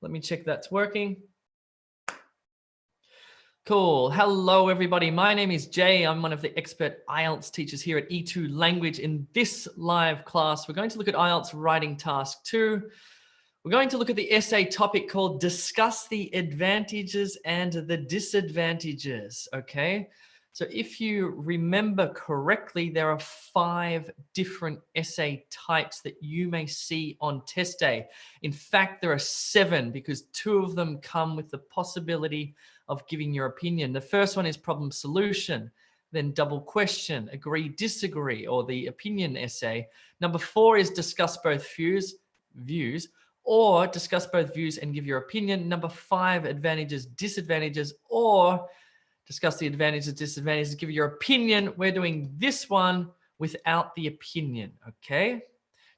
Let me check that's working. Cool. Hello, everybody. My name is Jay. I'm one of the expert IELTS teachers here at E2 Language. In this live class, we're going to look at IELTS Writing Task 2. We're going to look at the essay topic called Discuss the Advantages and the Disadvantages, okay? So if you remember correctly, there are 5 different essay types that you may see on test day. In fact, there are 7 because 2 of them come with the possibility of giving your opinion. The first one is problem solution, then double question, agree, disagree, or the opinion essay. Number 4 is discuss both views, or discuss both views and give your opinion. Number 5, advantages, disadvantages, or discuss the advantages, disadvantages, give your opinion. We're doing this one without the opinion, okay?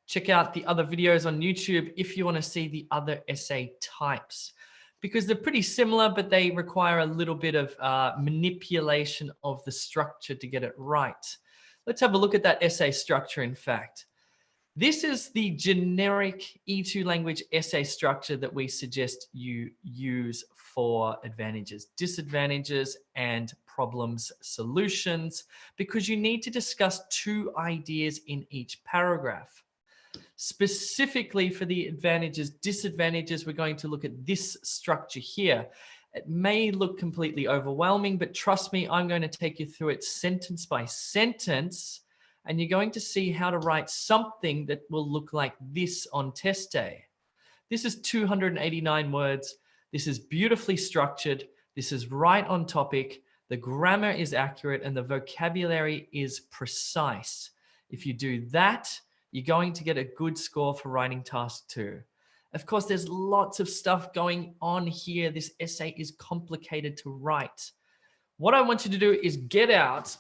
Check out the other videos on YouTube if you want to see the other essay types, because they're pretty similar, but they require a little bit of manipulation of the structure to get it right. Let's have a look at that essay structure, in fact. This is the generic E2 language essay structure that we suggest you use for advantages, disadvantages, and problems, solutions, because you need to discuss 2 ideas in each paragraph. Specifically for the advantages, disadvantages, we're going to look at this structure here. It may look completely overwhelming, but trust me, I'm going to take you through it sentence by sentence, and you're going to see how to write something that will look like this on test day. This is 289 words. This is beautifully structured. This is right on topic. The grammar is accurate and the vocabulary is precise. If you do that, you're going to get a good score for writing task 2. Of course, there's lots of stuff going on here. This essay is complicated to write. What I want you to do is get out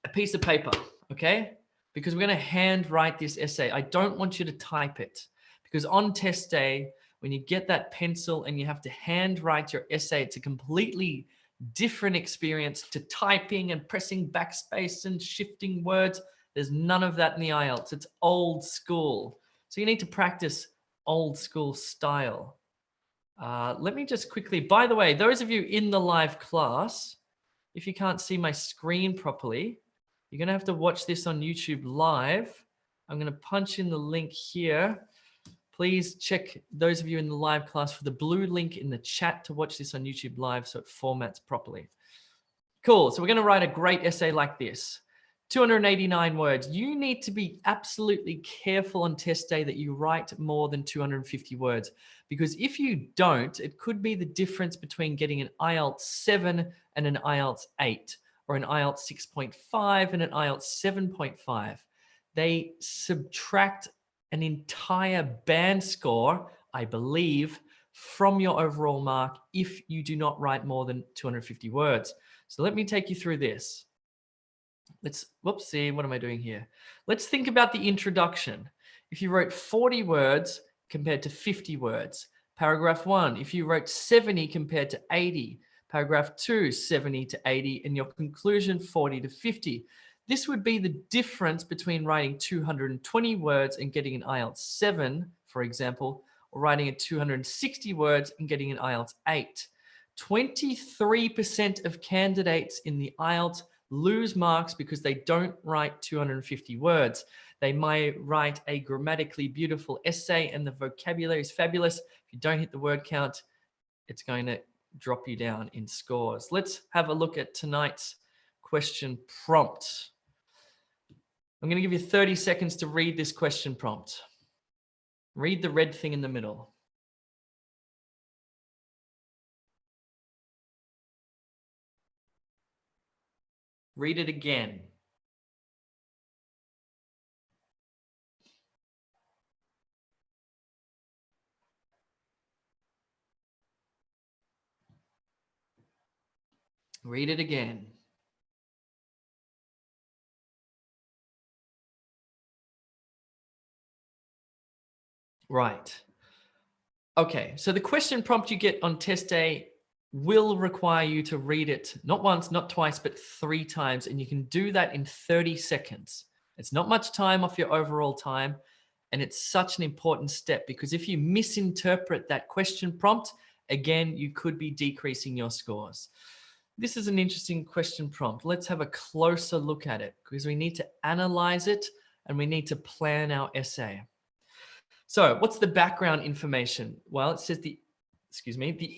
a piece of paper, okay? Because we're going to hand write this essay. I don't want you to type it, because on test day, when you get that pencil and you have to hand write your essay, it's a completely different experience to typing and pressing backspace and shifting words. There's none of that in the IELTS. It's old school. So you need to practice old school style. Let me just quickly, by the way, those of you in the live class, if you can't see my screen properly, you're going to have to watch this on YouTube live. I'm going to punch in the link here. Please check, those of you in the live class, for the blue link in the chat to watch this on YouTube live so it formats properly. Cool. So we're going to write a great essay like this. 289 words. You need to be absolutely careful on test day that you write more than 250 words, because if you don't, it could be the difference between getting an IELTS 7 and an IELTS 8, or an IELTS 6.5 and an IELTS 7.5. They subtract an entire band score, I believe, from your overall mark if you do not write more than 250 words. So let me take you through this. Whoopsie, what am I doing here? Let's think about the introduction. If you wrote 40 words compared to 50 words, paragraph 1, if you wrote 70 compared to 80, paragraph 2, 70 to 80, and your conclusion 40 to 50. This would be the difference between writing 220 words and getting an IELTS 7, for example, or writing at 260 words and getting an IELTS 8. 23% of candidates in the IELTS lose marks because they don't write 250 words. They might write a grammatically beautiful essay and the vocabulary is fabulous. If you don't hit the word count, it's going to drop you down in scores. Let's have a look at tonight's question prompt. I'm going to give you 30 seconds to read this question prompt. Read the red thing in the middle. Read it again. Read it again. Right. Okay, so the question prompt you get on test day will require you to read it not once, not twice, but 3 times, and you can do that in 30 seconds. It's not much time off your overall time. And it's such an important step because if you misinterpret that question prompt, again, you could be decreasing your scores. This is an interesting question prompt. Let's have a closer look at it because we need to analyze it and we need to plan our essay. So what's the background information? Well, it says the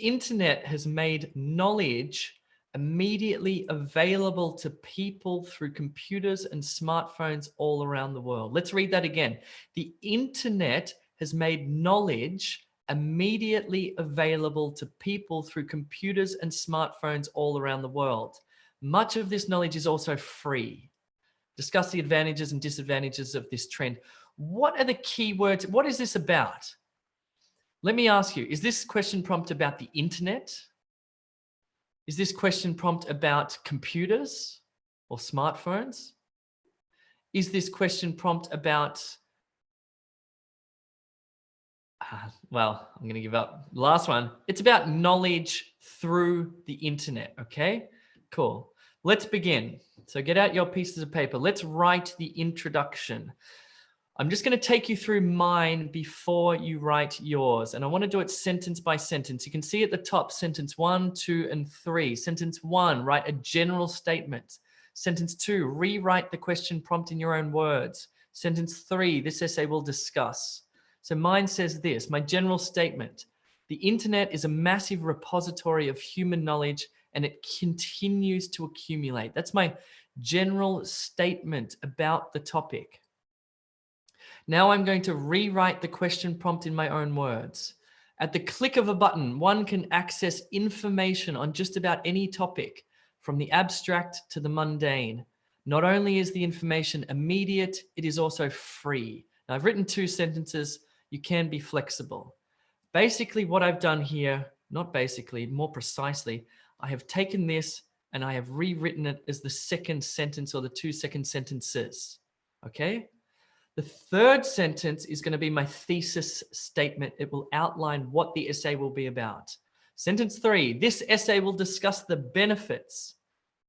internet has made knowledge immediately available to people through computers and smartphones all around the world. Let's read that again. The internet has made knowledge immediately available to people through computers and smartphones all around the world. Much of this knowledge is also free. Discuss the advantages and disadvantages of this trend. What are the key words? What is this about? Let me ask you, is this question prompt about the internet? Is this question prompt about computers or smartphones? Is this question prompt about, well, I'm going to give up. Last one. It's about knowledge through the internet. Okay, cool. Let's begin. So get out your pieces of paper. Let's write the introduction. I'm just going to take you through mine before you write yours. And I want to do it sentence by sentence. You can see at the top, sentence 1, 2, and 3. Sentence 1, write a general statement. Sentence 2, rewrite the question prompt in your own words. Sentence 3, this essay will discuss. So mine says this, my general statement. The internet is a massive repository of human knowledge and it continues to accumulate. That's my general statement about the topic. Now I'm going to rewrite the question prompt in my own words. At the click of a button, one can access information on just about any topic, from the abstract to the mundane. Not only is the information immediate, it is also free. Now, I've written 2 sentences. You can be flexible. Basically, what I've done here, not basically, more precisely, I have taken this and I have rewritten it as the second sentence or the 2 second sentences. Okay? The third sentence is going to be my thesis statement. It will outline what the essay will be about. Sentence 3, this essay will discuss the benefits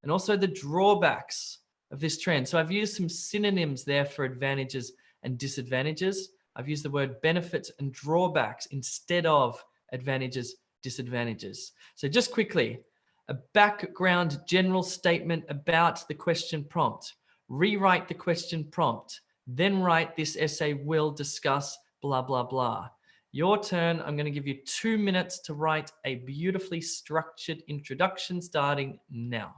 and also the drawbacks of this trend. So I've used some synonyms there for advantages and disadvantages. I've used the word benefits and drawbacks instead of advantages, disadvantages. So just quickly, a background general statement about the question prompt. Rewrite the question prompt. Then write this essay will discuss blah, blah, blah. Your turn. I'm going to give you 2 minutes to write a beautifully structured introduction starting now.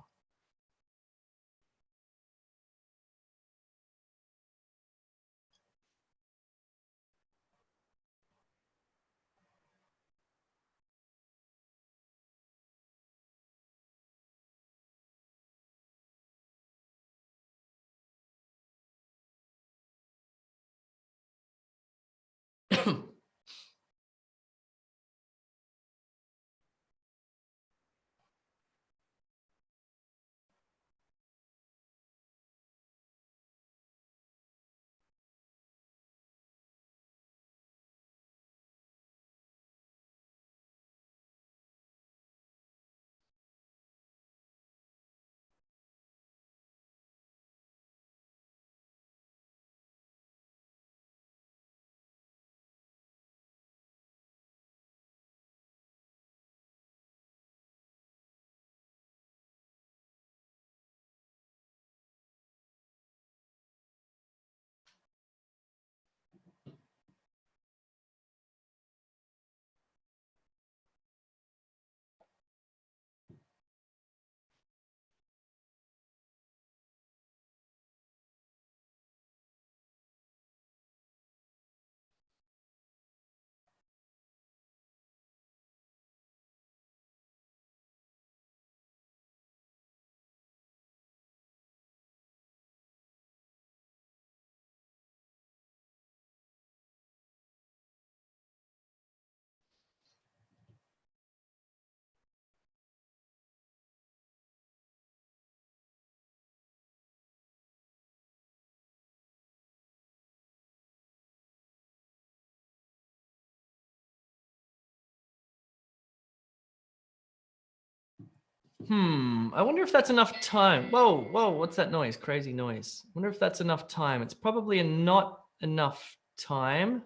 I wonder if that's enough time. Whoa, what's that noise? Crazy noise. I wonder if that's enough time. It's probably not enough time,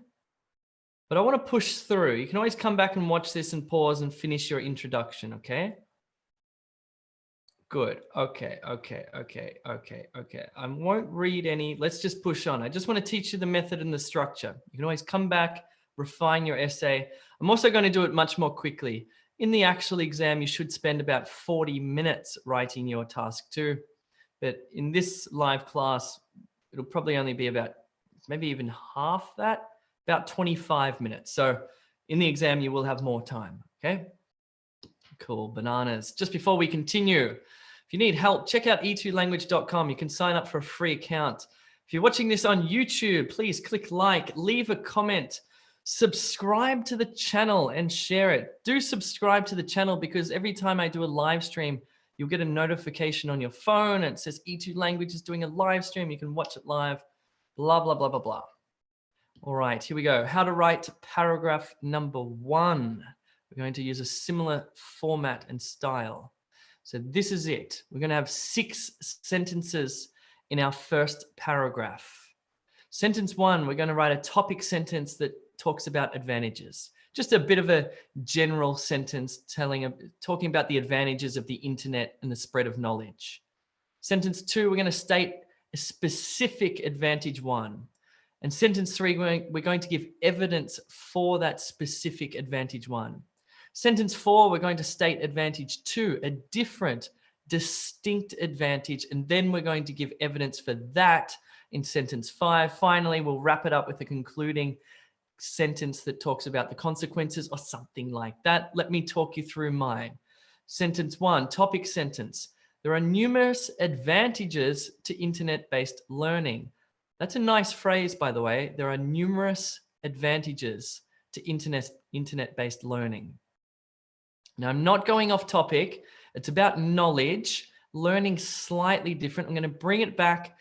but I want to push through. You can always come back and watch this and pause and finish your introduction, okay? Good. Okay. I won't read any. Let's just push on. I just want to teach you the method and the structure. You can always come back, refine your essay. I'm also going to do it much more quickly. In the actual exam, you should spend about 40 minutes writing your task 2. But in this live class, it'll probably only be about maybe even half that, about 25 minutes. So in the exam, you will have more time. Okay. Cool, bananas. Just before we continue, if you need help, check out e2language.com. You can sign up for a free account. If you're watching this on YouTube, please click like, leave a comment, subscribe to the channel and share it. Do subscribe to the channel because every time I do a live stream, you'll get a notification on your phone and it says E2 Language is doing a live stream. You can watch it live, blah, blah, blah, blah, blah. All right, here we go. How to write paragraph number 1. We're going to use a similar format and style. So this is it. We're going to have 6 sentences in our first paragraph. Sentence 1, we're going to write a topic sentence that talks about advantages. Just a bit of a general sentence talking about the advantages of the internet and the spread of knowledge. Sentence 2, we're going to state a specific advantage 1. And sentence 3, we're going to give evidence for that specific advantage 1. Sentence 4, we're going to state advantage 2, a different, distinct advantage, and then we're going to give evidence for that in sentence 5. Finally, we'll wrap it up with a concluding sentence that talks about the consequences or something like that. Let me talk you through mine. Sentence 1, topic sentence. There are numerous advantages to internet-based learning. That's a nice phrase, by the way. There are numerous advantages to internet-based learning. Now, I'm not going off topic. It's about knowledge, learning slightly different. I'm going to bring it back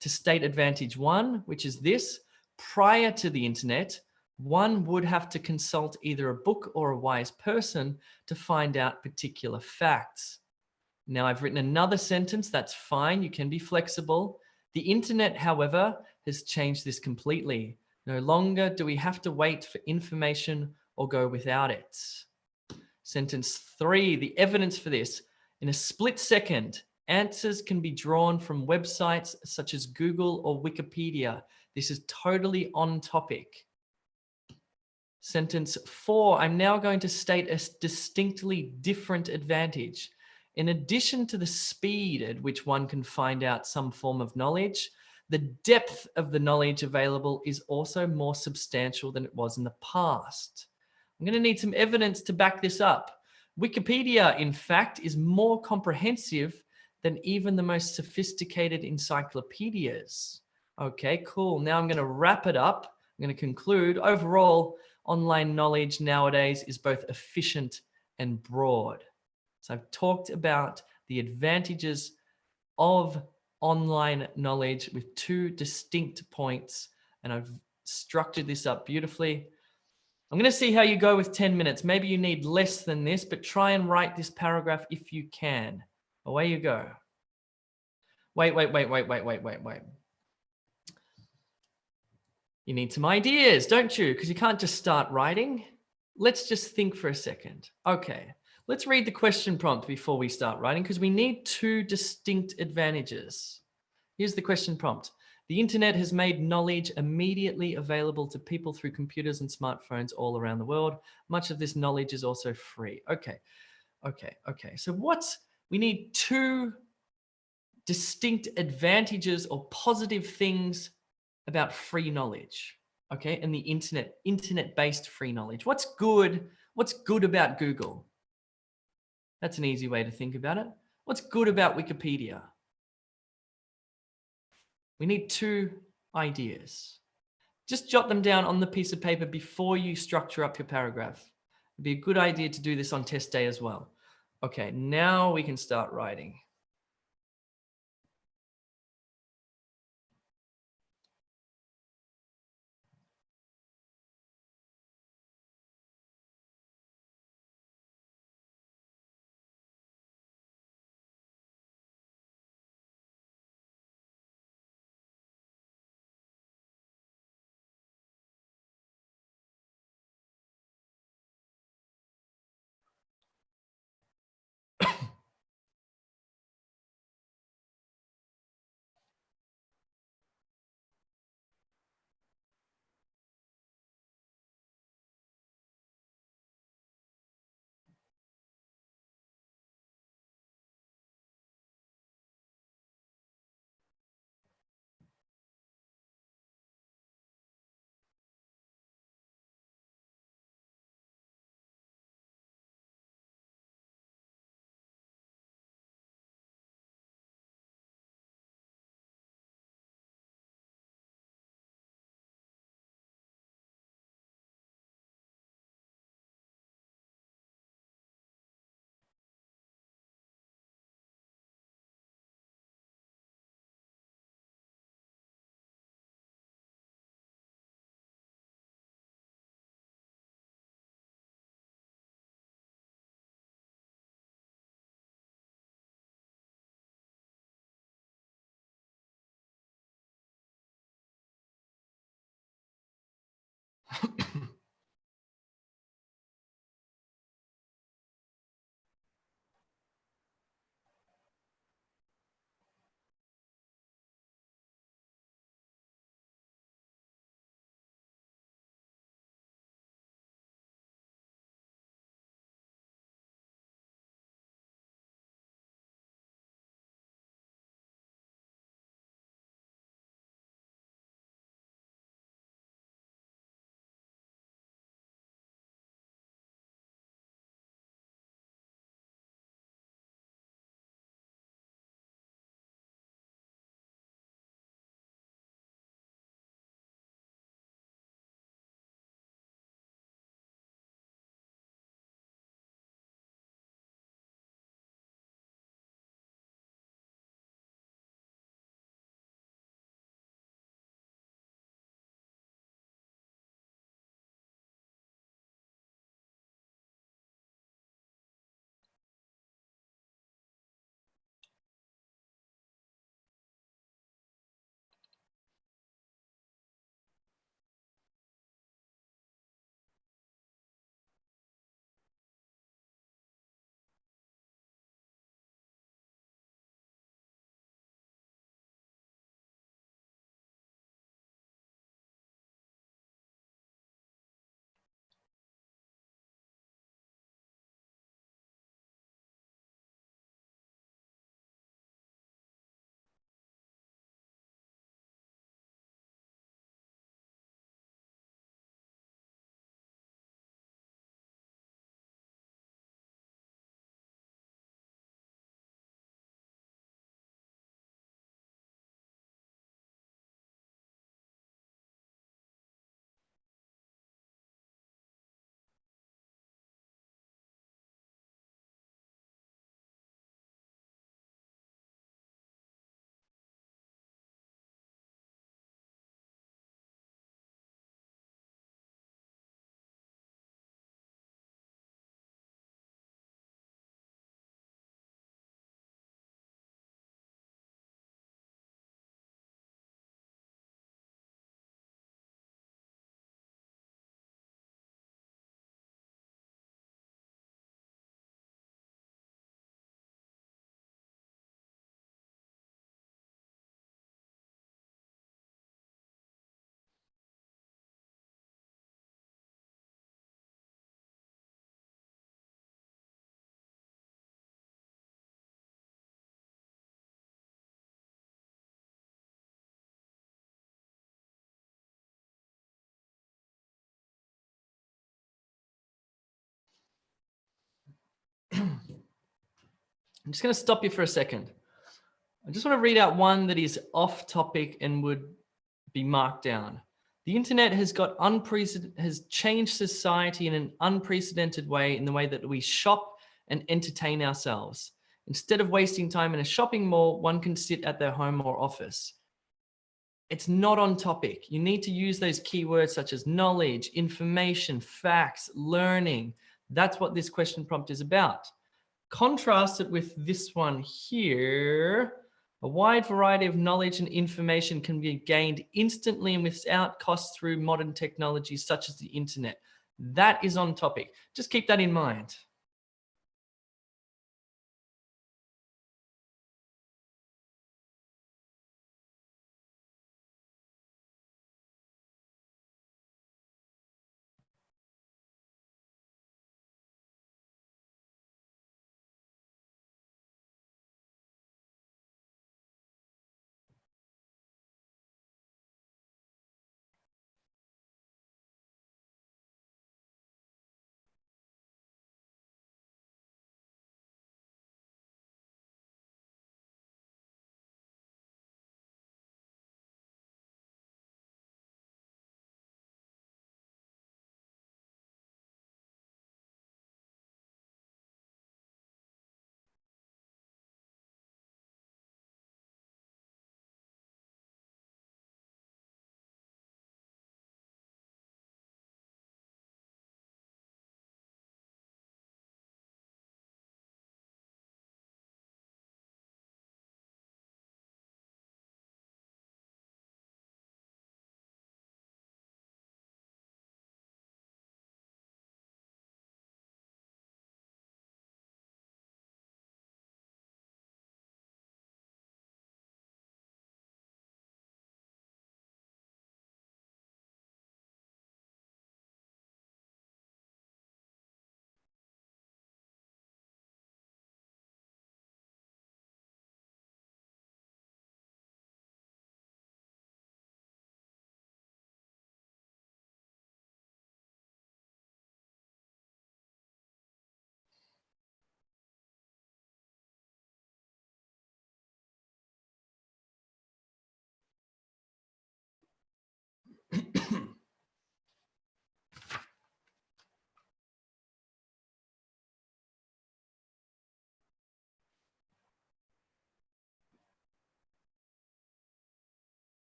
to state advantage 1, which is this. Prior to the internet, one would have to consult either a book or a wise person to find out particular facts. Now, I've written another sentence. That's fine. You can be flexible. The internet, however, has changed this completely. No longer do we have to wait for information or go without it. Sentence 3, the evidence for this. In a split second, answers can be drawn from websites such as Google or Wikipedia. This is totally on topic. Sentence 4, I'm now going to state a distinctly different advantage. In addition to the speed at which one can find out some form of knowledge, the depth of the knowledge available is also more substantial than it was in the past. I'm going to need some evidence to back this up. Wikipedia, in fact, is more comprehensive than even the most sophisticated encyclopedias. Okay, cool. Now I'm going to wrap it up. I'm going to conclude. Overall, online knowledge nowadays is both efficient and broad. So I've talked about the advantages of online knowledge with 2 distinct points, and I've structured this up beautifully. I'm going to see how you go with 10 minutes. Maybe you need less than this, but try and write this paragraph if you can. Away you go. Wait. You need some ideas, don't you? Because you can't just start writing. Let's just think for a second. Okay, let's read the question prompt before we start writing because we need 2 distinct advantages. Here's the question prompt. The internet has made knowledge immediately available to people through computers and smartphones all around the world. Much of this knowledge is also free. Okay. So we need 2 distinct advantages or positive things about free knowledge, okay? And the internet-based free knowledge. What's good about Google? That's an easy way to think about it. What's good about Wikipedia? We need 2 ideas. Just jot them down on the piece of paper before you structure up your paragraph. It'd be a good idea to do this on test day as well. Okay, now we can start writing. I'm just going to stop you for a second. I just want to read out one that is off topic and would be marked down. The internet has changed society in an unprecedented way in the way that we shop and entertain ourselves. Instead of wasting time in a shopping mall, one can sit at their home or office. It's not on topic. You need to use those keywords such as knowledge, information, facts, learning. That's what this question prompt is about. Contrast it with this one here. A wide variety of knowledge and information can be gained instantly and without cost through modern technologies such as the internet. That is on topic. Just keep that in mind.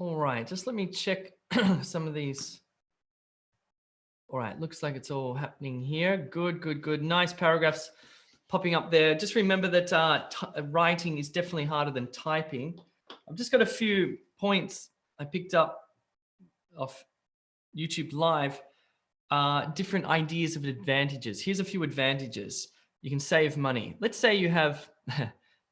All right, just let me check some of these. All right, looks like it's all happening here. Good, good, good. Nice paragraphs popping up there. Just remember that writing is definitely harder than typing. I've just got a few points I picked up off YouTube Live, different ideas of advantages. Here's a few advantages. You can save money. Let's say you have,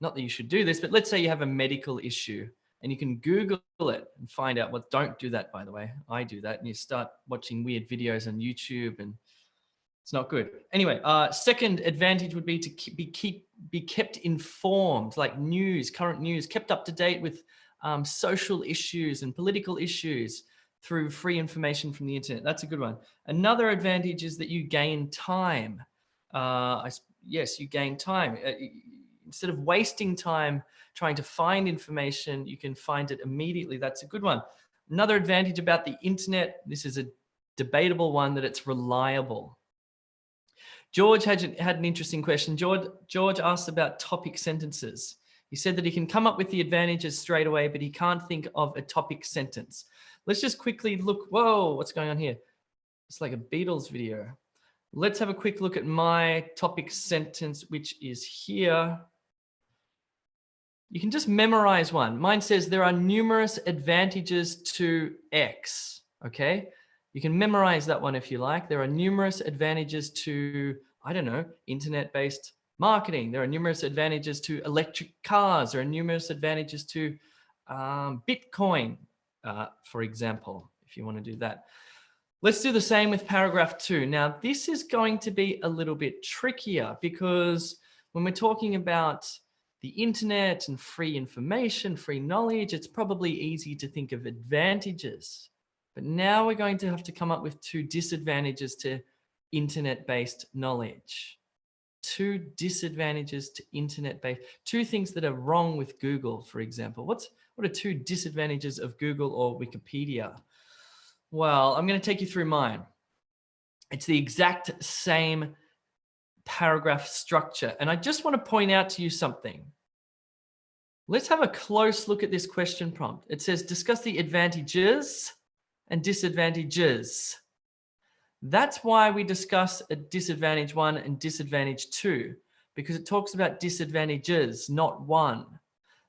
not that you should do this, but let's say you have a medical issue and you can Google it and find out what, don't do that, by the way. I do that, and you start watching weird videos on YouTube and It's not good. Anyway, second advantage would be to be kept informed, like news, current news, kept up to date with social issues and political issues through free information from the internet. That's a good one. Another advantage is that you gain time. Yes, you gain time. Instead of wasting time trying to find information, you can find it immediately. That's a good one. Another advantage about the internet, this is a debatable one, that it's reliable. George had an interesting question. George asked about topic sentences. He said that he can come up with the advantages straight away, but he can't think of a topic sentence. Let's just quickly look. Whoa, what's going on here? It's like a Beatles video. Let's have a quick look at my topic sentence, which is here. You can just memorize one. Mine says there are numerous advantages to X, okay? You can memorize that one if you like. There are numerous advantages to, I don't know, internet-based marketing. There are numerous advantages to electric cars. There are numerous advantages to Bitcoin, for example, if you want to do that. Let's do the same with paragraph 2. Now, this is going to be a little bit trickier because when we're talking about the internet and free information, free knowledge, it's probably easy to think of advantages. But now we're going to have to come up with 2 disadvantages to internet-based knowledge. 2 disadvantages to internet-based, 2 things that are wrong with Google, for example. What are 2 disadvantages of Google or Wikipedia? Well, I'm going to take you through mine. It's the exact same paragraph structure. And I just want to point out to you something. Let's have a close look at this question prompt. It says, discuss the advantages and disadvantages. That's why we discuss a disadvantage 1 and disadvantage 2, because it talks about disadvantages, not 1.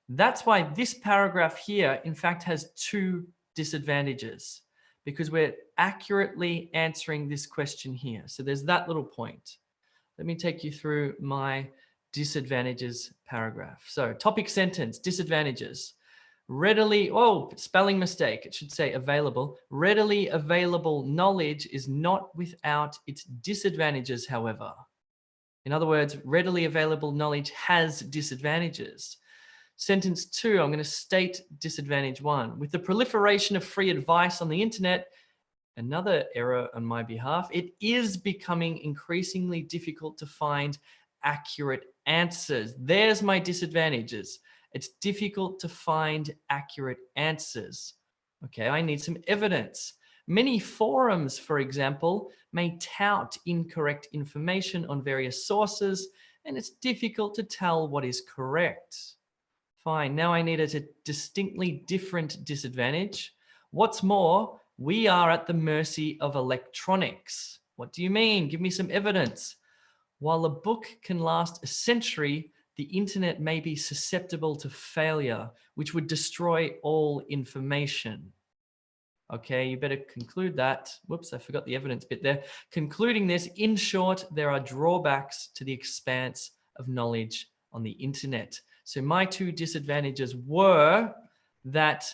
That's why this paragraph here, in fact, has 2 disadvantages, because we're accurately answering this question here. So there's that little point. Let me take you through my disadvantages paragraph. So topic sentence, disadvantages. Readily, spelling mistake, it should say available. Readily available knowledge is not without its disadvantages, however. In other words, readily available knowledge has disadvantages. Sentence 2, I'm going to state disadvantage 1. With the proliferation of free advice on the internet, another error on my behalf, it is becoming increasingly difficult to find accurate answers. There's my disadvantages. It's difficult to find accurate answers. Okay, I need some evidence. Many forums, for example, may tout incorrect information on various sources, and it's difficult to tell what is correct. Fine, now I need a distinctly different disadvantage. What's more, we are at the mercy of electronics. What do you mean? Give me some evidence. While a book can last a century, the internet may be susceptible to failure, which would destroy all information. Okay, you better conclude that. Whoops, I forgot the evidence bit there. Concluding this, in short, there are drawbacks to the expanse of knowledge on the internet. So my 2 disadvantages were that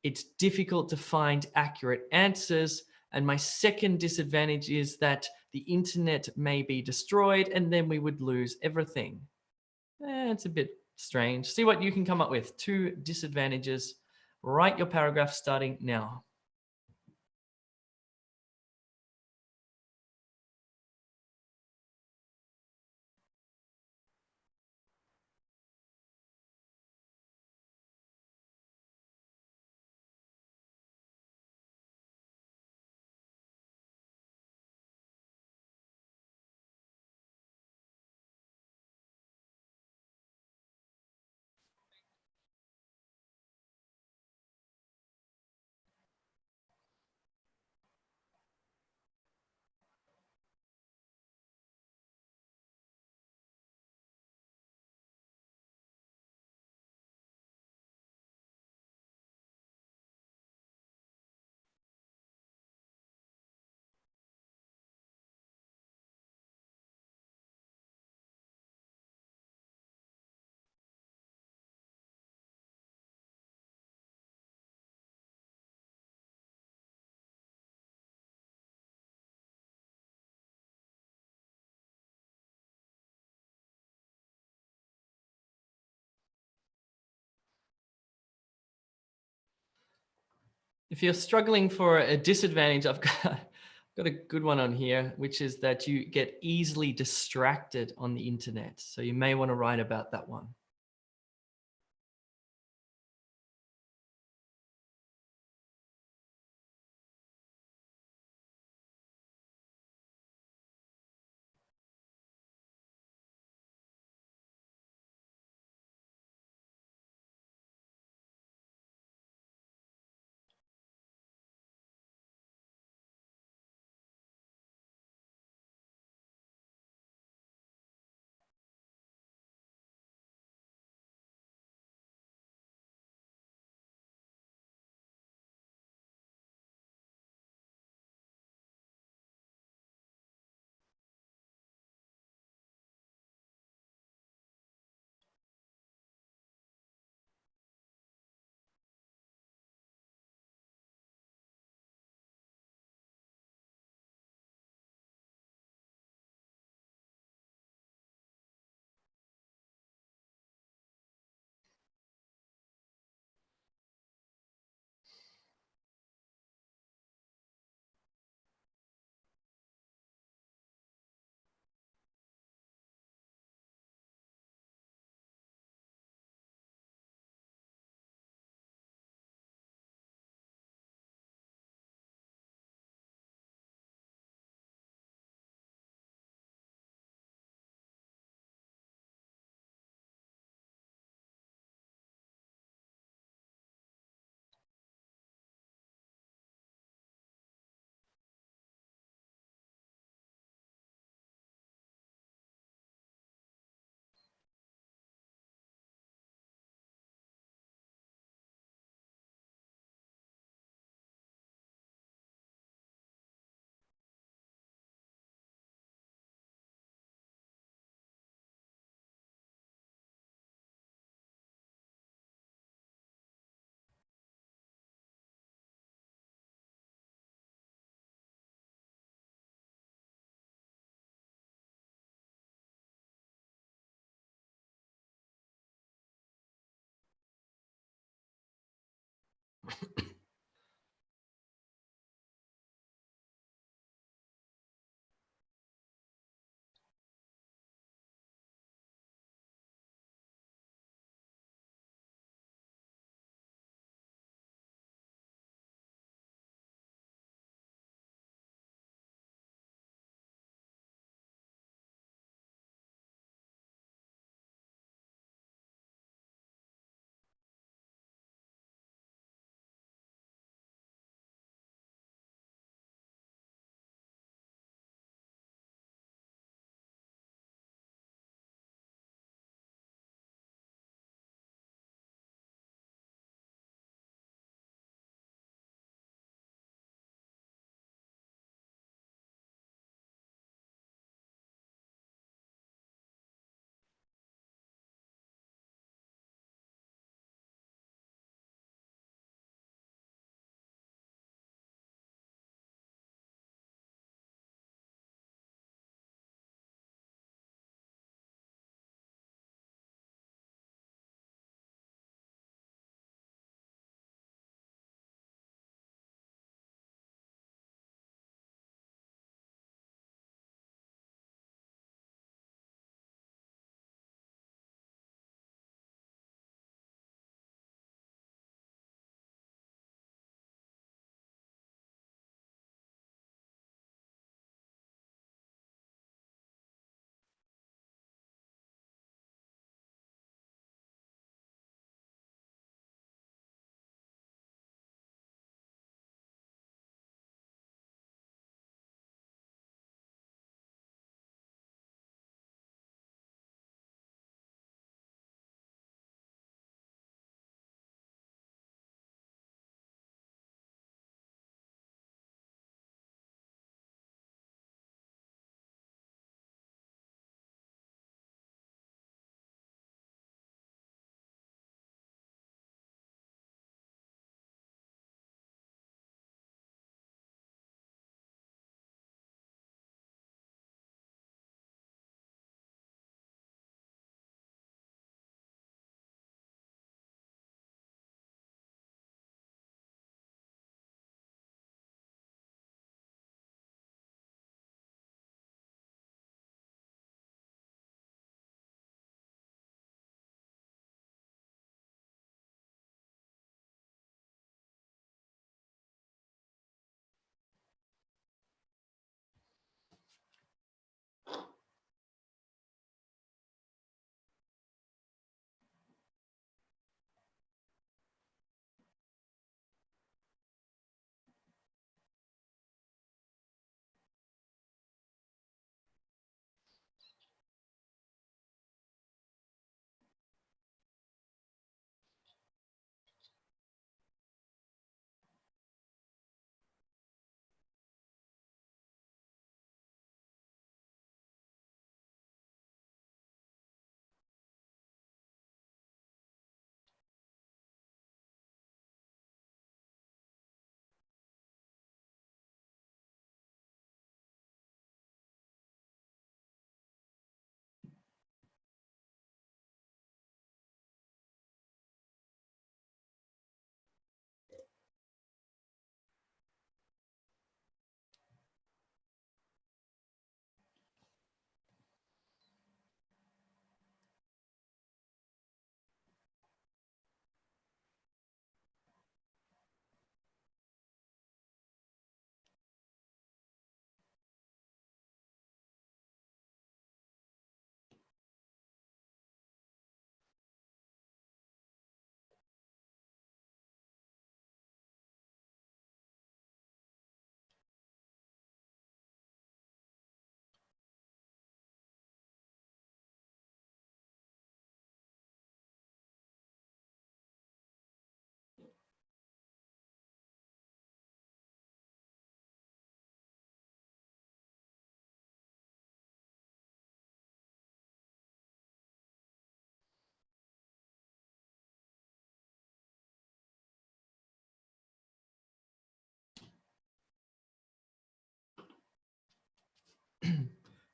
it's difficult to find accurate answers. And my second disadvantage is that the internet may be destroyed and then we would lose everything. It's a bit strange. See what you can come up with. 2 disadvantages. Write your paragraph starting now. If you're struggling for a disadvantage, I've got a good one on here, which is that you get easily distracted on the internet. So you may want to write about that one.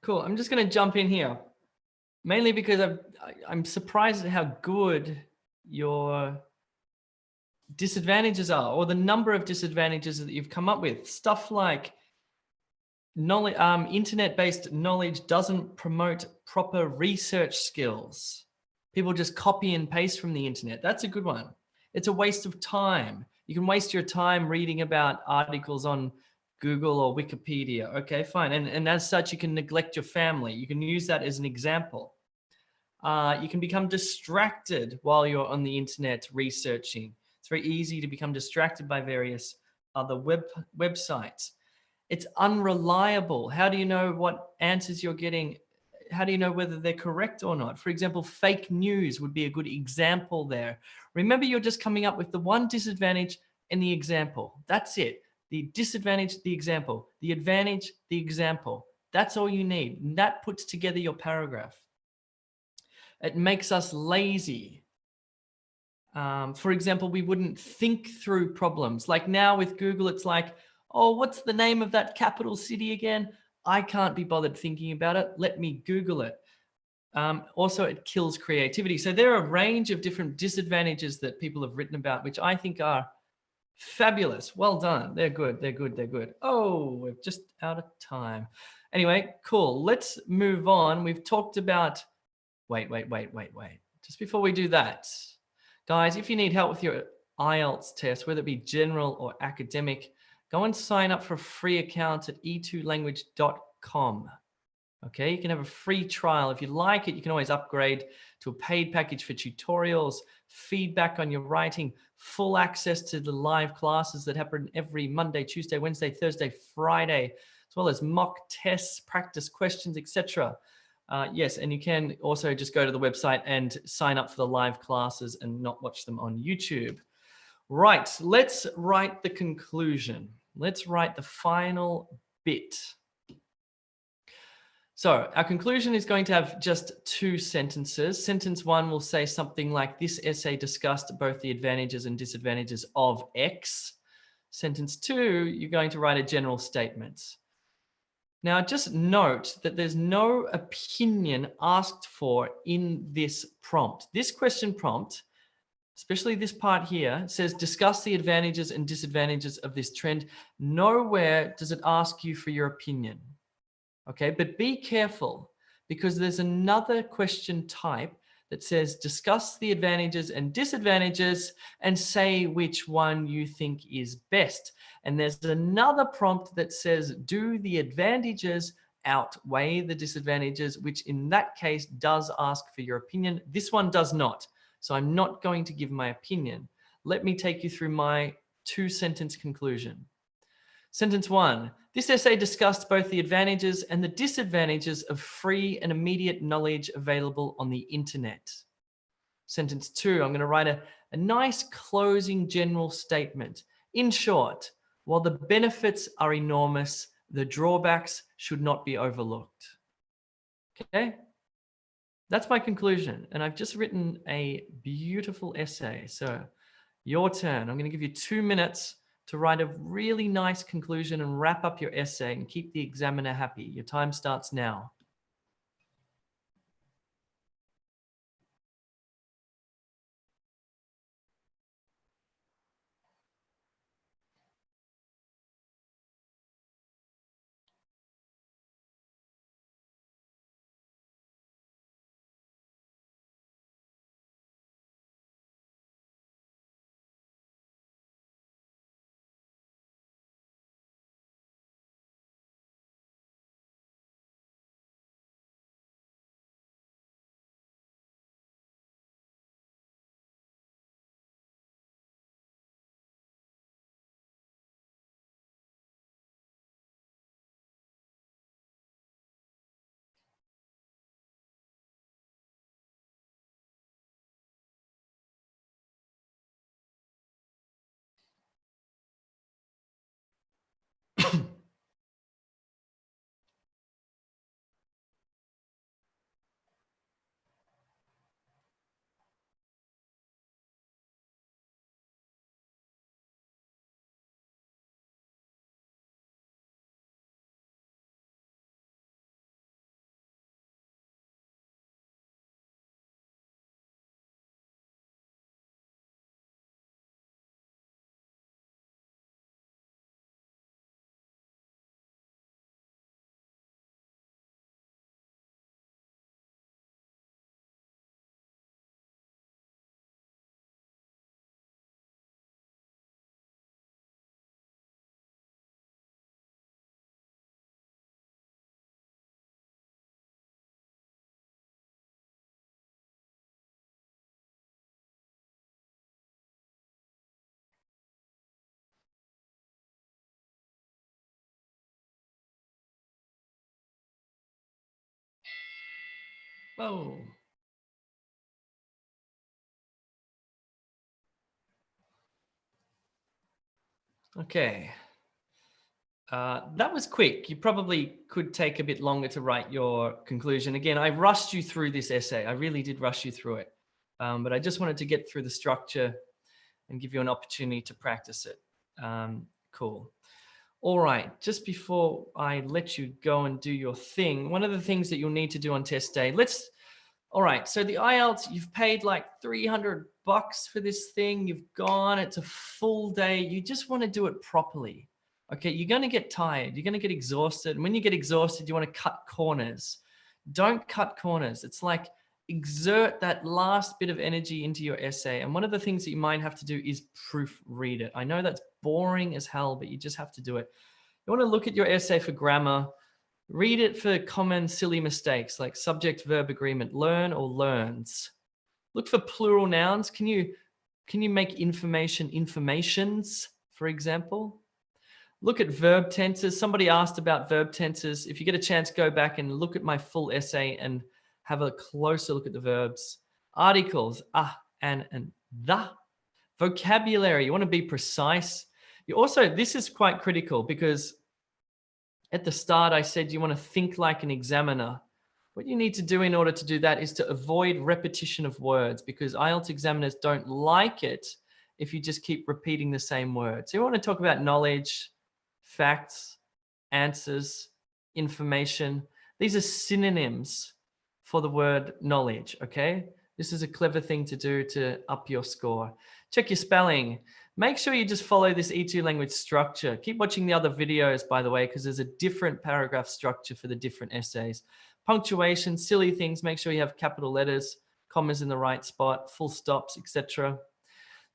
Cool. I'm just going to jump in here, mainly because I'm surprised at how good your disadvantages are, or the number of disadvantages that you've come up with. Stuff like knowledge, internet-based knowledge doesn't promote proper research skills. People just copy and paste from the internet. That's a good one. It's a waste of time. You can waste your time reading about articles on Google or Wikipedia. Okay, fine. And as such, you can neglect your family. You can use that as an example. You can become distracted while you're on the internet researching. It's very easy to become distracted by various other websites. It's unreliable. How do you know what answers you're getting? How do you know whether they're correct or not? For example, fake news would be a good example there. Remember, you're just coming up with the one disadvantage and the example. That's it. The disadvantage, the example. The advantage, the example. That's all you need. And that puts together your paragraph. It makes us lazy. For example, we wouldn't think through problems. Like now with Google, it's like, oh, what's the name of that capital city again? I can't be bothered thinking about it. Let me Google it. Also, it kills creativity. So there are a range of different disadvantages that people have written about, which I think are fabulous. Well done. They're good. They're good. They're good. Oh, we're just out of time. Anyway, cool. Let's move on. We've talked about, wait. Just before we do that, guys, if you need help with your IELTS test, whether it be general or academic, go and sign up for a free account at e2language.com. Okay, you can have a free trial. If you like it, you can always upgrade to a paid package for tutorials, feedback on your writing, full access to the live classes that happen every Monday, Tuesday, Wednesday, Thursday, Friday, as well as mock tests, practice questions, etc. Yes, and you can also just go to the website and sign up for the live classes and not watch them on YouTube. Right, let's write the conclusion. Let's write the final bit. So our conclusion is going to have just 2 sentences. Sentence 1 will say something like, this essay discussed both the advantages and disadvantages of X. Sentence 2, you're going to write a general statement. Now, just note that there's no opinion asked for in this prompt. This question prompt, especially this part here, says discuss the advantages and disadvantages of this trend. Nowhere does it ask you for your opinion. Okay, but be careful because there's another question type that says discuss the advantages and disadvantages and say which one you think is best. And there's another prompt that says do the advantages outweigh the disadvantages, which in that case does ask for your opinion. This one does not. So I'm not going to give my opinion. Let me take you through my 2-sentence conclusion. Sentence 1, this essay discussed both the advantages and the disadvantages of free and immediate knowledge available on the internet. Sentence 2, I'm going to write a nice closing general statement. In short, while the benefits are enormous, the drawbacks should not be overlooked. Okay? That's my conclusion. And I've just written a beautiful essay. So your turn. I'm going to give you 2 minutes to write a really nice conclusion and wrap up your essay and keep the examiner happy. Your time starts now. Whoa. Okay. That was quick. You probably could take a bit longer to write your conclusion. Again, I rushed you through this essay. I really did rush you through it. But I just wanted to get through the structure and give you an opportunity to practice it. Cool. All right, just before I let you go and do your thing, one of the things that you'll need to do on test day, all right, so the IELTS, you've paid like $300 for this thing. You've gone, it's a full day. You just want to do it properly. Okay, you're going to get tired. You're going to get exhausted. And when you get exhausted, you want to cut corners. Don't cut corners. It's like exert that last bit of energy into your essay. And one of the things that you might have to do is proofread it. I know that's boring as hell, but you just have to do it. You want to look at your essay for grammar. Read it for common silly mistakes like subject-verb agreement, learn or learns. Look for plural nouns. Can you make information informations, for example? Look at verb tenses. Somebody asked about verb tenses. If you get a chance, go back and look at my full essay and have a closer look at the verbs. Articles, and the. Vocabulary, you want to be precise. You also, this is quite critical because at the start, I said you want to think like an examiner. What you need to do in order to do that is to avoid repetition of words because IELTS examiners don't like it if you just keep repeating the same words. So you want to talk about knowledge, facts, answers, information. These are synonyms for the word knowledge, okay? This is a clever thing to do to up your score. Check your spelling. Make sure you just follow this E2 language structure. Keep watching the other videos, by the way, because there's a different paragraph structure for the different essays. Punctuation, silly things, make sure you have capital letters, commas in the right spot, full stops, etc.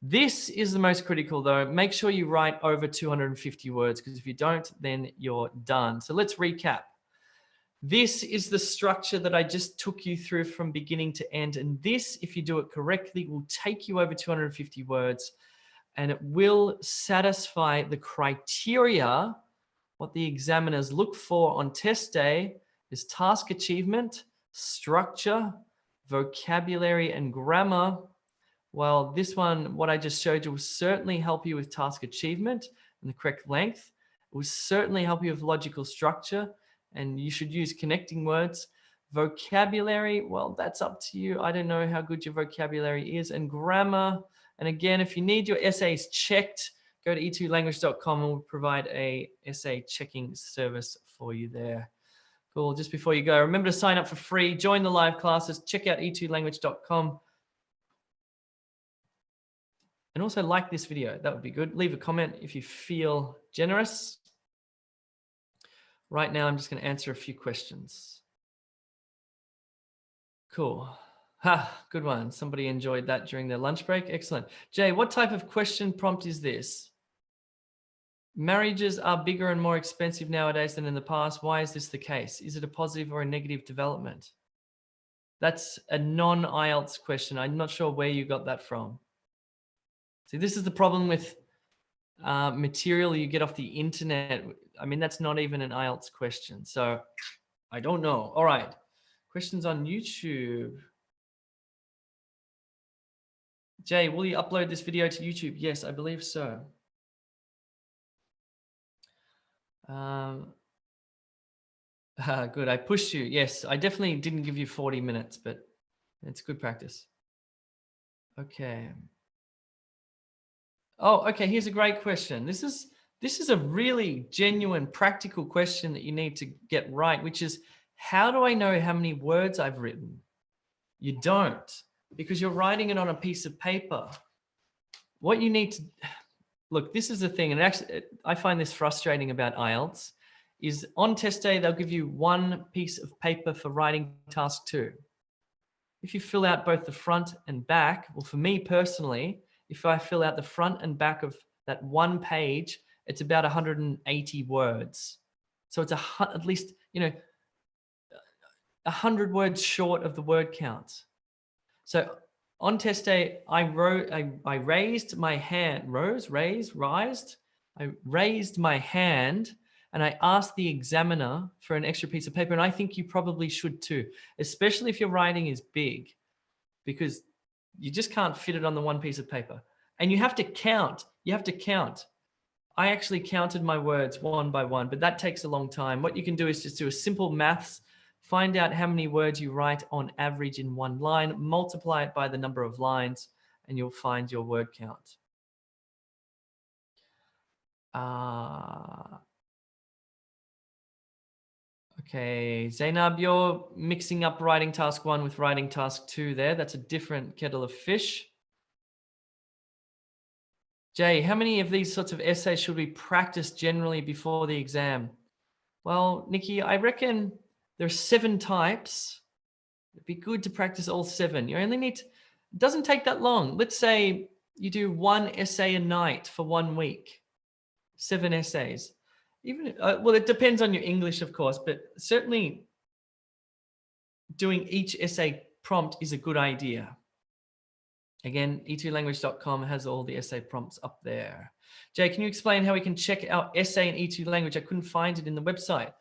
This is the most critical though. Make sure you write over 250 words because if you don't, then you're done. So let's recap. This is the structure that I just took you through from beginning to end. And this, if you do it correctly, will take you over 250 words and it will satisfy the criteria. What the examiners look for on test day is task achievement, structure, vocabulary, and grammar. Well, this one, what I just showed you, will certainly help you with task achievement and the correct length. It will certainly help you with logical structure, and you should use connecting words. Vocabulary, well, that's up to you. I don't know how good your vocabulary is. And grammar, and again, if you need your essays checked, go to e2language.com and we'll provide a essay checking service for you there. Cool. Just before you go, remember to sign up for free, join the live classes, check out e2language.com. And also like this video, that would be good. Leave a comment if you feel generous. Right now, I'm just going to answer a few questions. Cool. Good one. Somebody enjoyed that during their lunch break. Excellent. Jay, what type of question prompt is this? Marriages are bigger and more expensive nowadays than in the past. Why is this the case? Is it a positive or a negative development? That's a non-IELTS question. I'm not sure where you got that from. See, this is the problem with material you get off the internet. I mean, that's not even an IELTS question. So I don't know. All right. Questions on YouTube. Jay, will you upload this video to YouTube? Yes, I believe so. Good. I pushed you. Yes, I definitely didn't give you 40 minutes, but it's good practice. Okay. Oh, okay. Here's a great question. This is a really genuine, practical question that you need to get right, which is, how do I know how many words I've written? You don't, because you're writing it on a piece of paper. What you need to, look, this is the thing, and actually, I find this frustrating about IELTS, is on test day, they'll give you one piece of paper for writing task 2. If you fill out both the front and back, well, for me personally, if I fill out the front and back of that one page, it's about 180 words. So it's at least, 100 words short of the word count. So on test day, I raised my hand, I raised my hand and I ask the examiner for an extra piece of paper, and I think you probably should too, especially if your writing is big, because you just can't fit it on the one piece of paper. And you have to count. You have to count. I actually counted my words one by one, but that takes a long time. What you can do is just do a simple maths, find out how many words you write on average in one line, multiply it by the number of lines, and you'll find your word count. Okay, Zainab, you're mixing up writing task 1 with writing task 2 there. That's a different kettle of fish. Jay, how many of these sorts of essays should we practice generally before the exam? Well, Nikki, I reckon there's 7 types. It'd be good to practice all 7. You only need to, it doesn't take that long. Let's say you do 1 essay a night for 1 week, 7 essays. Even well, it depends on your English, of course, but certainly doing each essay prompt is a good idea. Again, e2language.com has all the essay prompts up there. Jay, can you explain how we can check our essay in E2 language? I couldn't find it in the website.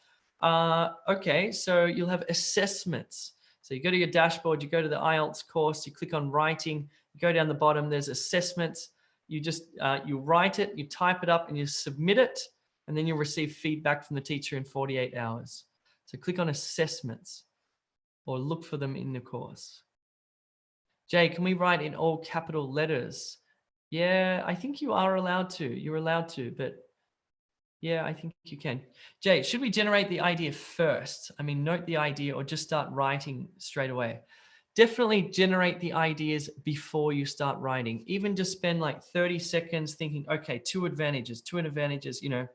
Okay, so you'll have assessments. So you go to your dashboard, you go to the IELTS course, you click on writing, you go down the bottom, there's assessments. You just, you write it, you type it up and you submit it, and then you'll receive feedback from the teacher in 48 hours. So click on assessments or look for them in the course. Jay, can we write in all capital letters? Yeah, I think you are allowed to. You're allowed to, but yeah, I think you can. Jay, should we generate the idea first? I mean, note the idea or just start writing straight away? Definitely generate the ideas before you start writing. Even just spend like 30 seconds thinking, okay, 2 advantages, you know,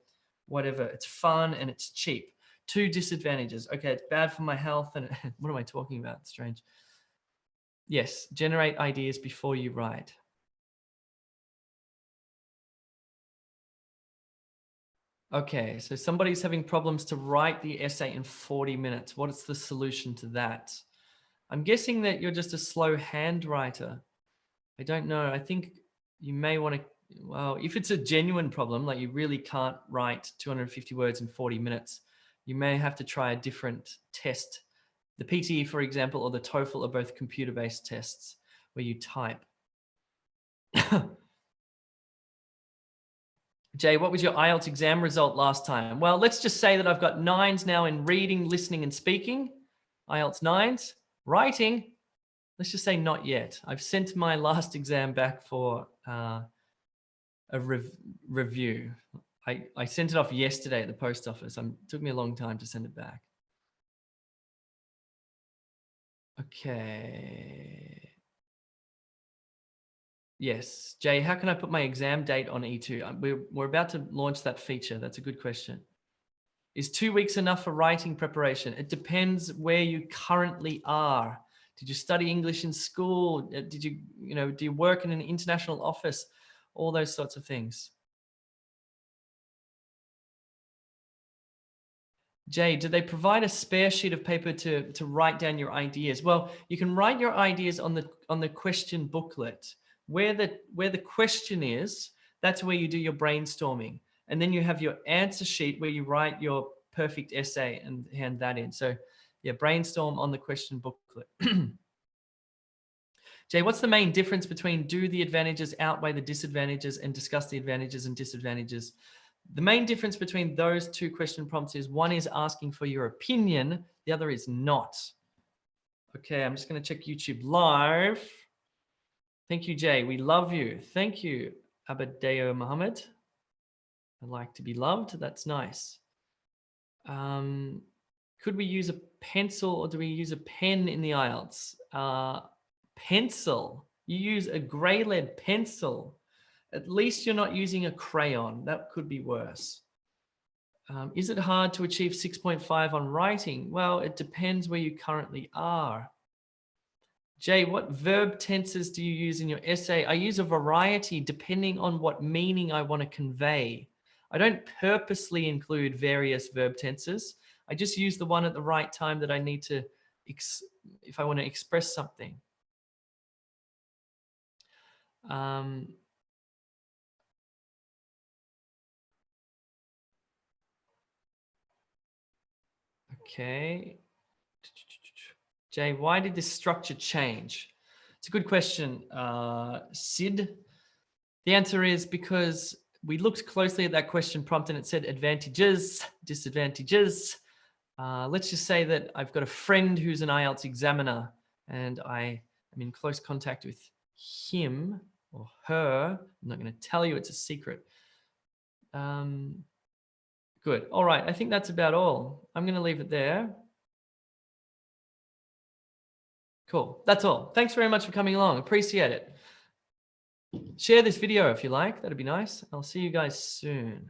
whatever. It's fun and it's cheap. 2 disadvantages. Okay, it's bad for my health. And what am I talking about? It's strange. Yes, generate ideas before you write. Okay, so somebody's having problems to write the essay in 40 minutes. What is the solution to that? I'm guessing that you're just a slow hand writer. I don't know. I think you may want to, well, if it's a genuine problem, like you really can't write 250 words in 40 minutes, you may have to try a different test. The PTE, for example, or the TOEFL are both computer-based tests where you type. Jay, what was your IELTS exam result last time? Well, let's just say that I've got 9s now in reading, listening, and speaking. IELTS 9s. Writing, let's just say not yet. I've sent my last exam back for a review. I sent it off yesterday at the post office. It took me a long time to send it back. Okay. Yes. Jay, how can I put my exam date on E2? We're about to launch that feature. That's a good question. Is 2 weeks enough for writing preparation? It depends where you currently are. Did you study English in school? Did you, do you work in an international office? All those sorts of things. Jay, do they provide a spare sheet of paper to write down your ideas? Well, you can write your ideas on the question booklet. Where the question is, that's where you do your brainstorming. And then you have your answer sheet where you write your perfect essay and hand that in. So yeah, brainstorm on the question booklet. Jay, what's the main difference between do the advantages outweigh the disadvantages and discuss the advantages and disadvantages? The main difference between those 2 question prompts is one is asking for your opinion, the other is not. Okay, I'm just going to check YouTube live. Thank you, Jay. We love you. Thank you, Abadeo Muhammad. I like to be loved. That's nice. Could we use a pencil or do we use a pen in the IELTS? Pencil. You use a grey lead pencil. At least you're not using a crayon. That could be worse. Is it hard to achieve 6.5 on writing? Well, it depends where you currently are. Jay, what verb tenses do you use in your essay? I use a variety depending on what meaning I want to convey. I don't purposely include various verb tenses. I just use the one at the right time that I need to, if I want to express something. Okay. Jay, why did this structure change? It's a good question, Sid. The answer is because we looked closely at that question prompt and it said advantages, disadvantages. Let's just say that I've got a friend who's an IELTS examiner and I am in close contact with him or her. I'm not going to tell you, it's a secret. Good. All right. I think that's about all. I'm going to leave it there. Cool. That's all. Thanks very much for coming along. Appreciate it. Share this video if you like. That'd be nice. I'll see you guys soon.